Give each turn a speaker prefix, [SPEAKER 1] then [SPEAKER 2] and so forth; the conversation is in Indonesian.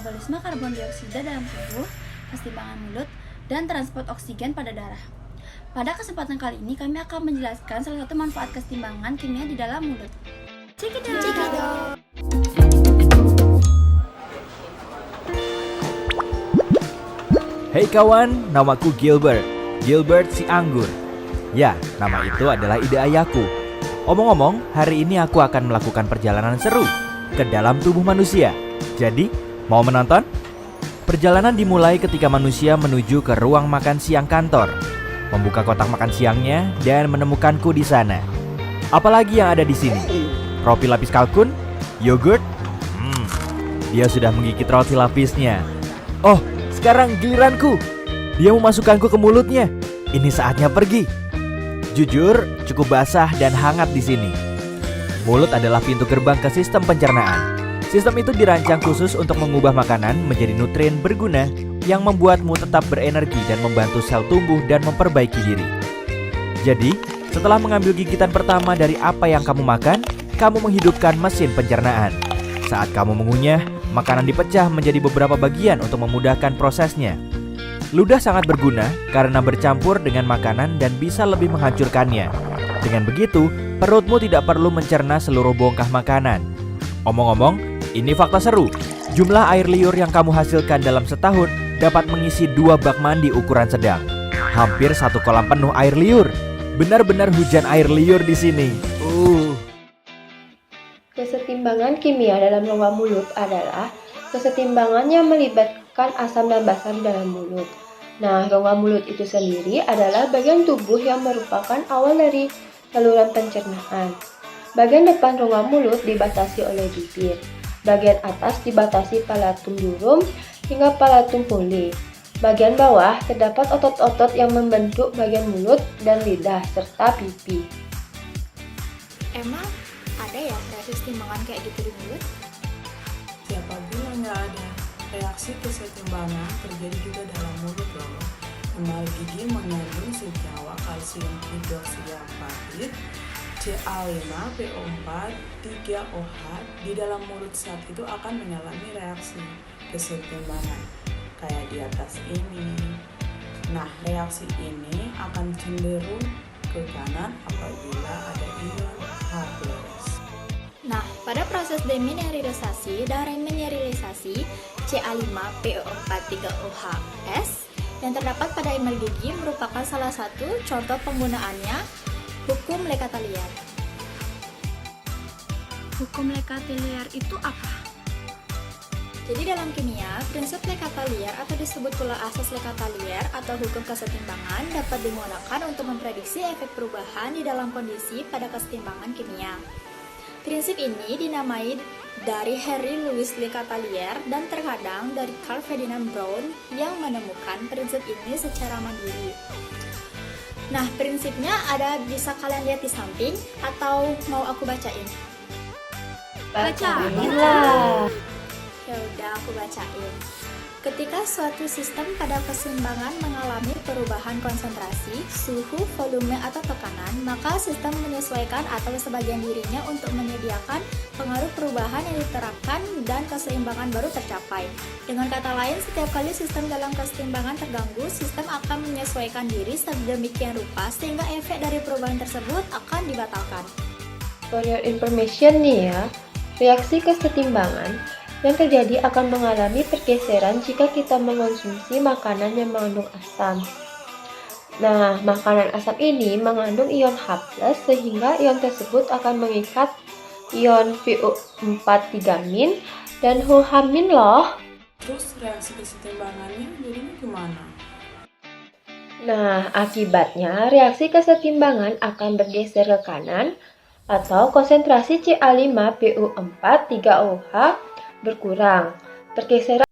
[SPEAKER 1] metabolisme karbon dioksida dalam tubuh, keseimbangan mulut, dan transport oksigen pada darah. Pada kesempatan kali ini kami akan menjelaskan salah satu manfaat keseimbangan kimia di dalam mulut. Check it out!
[SPEAKER 2] Hey kawan, namaku Gilbert si anggur. Ya, nama itu adalah ide ayahku. Omong-omong, hari ini aku akan melakukan perjalanan seru ke dalam tubuh manusia. Jadi, mau menonton? Perjalanan dimulai ketika manusia menuju ke ruang makan siang kantor, membuka kotak makan siangnya dan menemukanku di sana. Apalagi yang ada di sini? Roti lapis kalkun? Yogurt? Dia sudah menggigit roti lapisnya. Oh, sekarang giliranku. Dia memasukkanku ke mulutnya. Ini saatnya pergi. Jujur, cukup basah dan hangat di sini. Mulut adalah pintu gerbang ke sistem pencernaan. Sistem itu dirancang khusus untuk mengubah makanan menjadi nutrien berguna yang membuatmu tetap berenergi dan membantu sel tumbuh dan memperbaiki diri. Jadi, setelah mengambil gigitan pertama dari apa yang kamu makan, kamu menghidupkan mesin pencernaan. Saat kamu mengunyah, makanan dipecah menjadi beberapa bagian untuk memudahkan prosesnya. Ludah sangat berguna karena bercampur dengan makanan dan bisa lebih menghancurkannya. Dengan begitu, perutmu tidak perlu mencerna seluruh bongkah makanan. Omong-omong, ini fakta seru. Jumlah air liur yang kamu hasilkan dalam setahun dapat mengisi 2 bak mandi ukuran sedang. Hampir 1 kolam penuh air liur. Benar-benar hujan air liur di sini.
[SPEAKER 3] Kesetimbangan kimia dalam rongga mulut adalah kesetimbangan yang melibatkan asam dan basa di dalam mulut. Nah, rongga mulut itu sendiri adalah bagian tubuh yang merupakan awal dari saluran pencernaan. Bagian depan rongga mulut dibatasi oleh bibir. Bagian atas dibatasi palatum durum hingga palatum poli. Bagian bawah terdapat otot-otot yang membentuk bagian mulut dan lidah serta pipi.
[SPEAKER 1] Emang ada ya reaksi keseimbangan kayak gitu di mulut?
[SPEAKER 4] Siapa bilang nggak ada? Reaksi kesetimbangan terjadi juga dalam mulut loh. Emal gigi mengandung senyawa kalsium hidroksiapatid, Ca5PO4, 3OH di dalam mulut saat itu akan mengalami reaksi kesetimbangan kayak di atas ini. Nah, reaksi ini akan cenderung ke kanan apabila ada ion H+.
[SPEAKER 1] Nah, pada proses demineralisasi dan remineralisasi Ca5PO4 3OHS yang terdapat pada emal gigi merupakan salah satu contoh penggunaannya hukum Lekatellier. Hukum Lekatellier itu apa? Jadi dalam kimia, prinsip Lekatellier atau disebut pula asas Lekatellier atau hukum kesetimbangan dapat digunakan untuk memprediksi efek perubahan di dalam kondisi pada kesetimbangan kimia. Prinsip ini dinamai dari Henry Louis Lekatellier dan terkadang dari Carl Ferdinand Braun yang menemukan prinsip ini secara mandiri. Nah, prinsipnya ada, bisa kalian lihat di samping atau mau aku bacain?
[SPEAKER 3] Bacain lah.
[SPEAKER 1] Ya udah, aku bacain. Ketika suatu sistem pada keseimbangan mengalami perubahan konsentrasi, suhu, volume, atau tekanan, maka sistem menyesuaikan atau sebagian dirinya untuk menyediakan pengaruh perubahan yang diterapkan dan keseimbangan baru tercapai. Dengan kata lain, setiap kali sistem dalam keseimbangan terganggu, sistem akan menyesuaikan diri sedemikian rupa sehingga efek dari perubahan tersebut akan dibatalkan.
[SPEAKER 3] For your information nih ya, reaksi kesetimbangan yang terjadi akan mengalami pergeseran jika kita mengonsumsi makanan yang mengandung asam. Nah, makanan asam ini mengandung ion H+, sehingga ion tersebut akan mengikat ion PO4 dan OH- loh.
[SPEAKER 4] Terus reaksi kesetimbangannya jadinya gimana?
[SPEAKER 3] Nah, akibatnya reaksi kesetimbangan akan bergeser ke kanan atau konsentrasi Ca5PO4 3OH berkurang. Pergeseran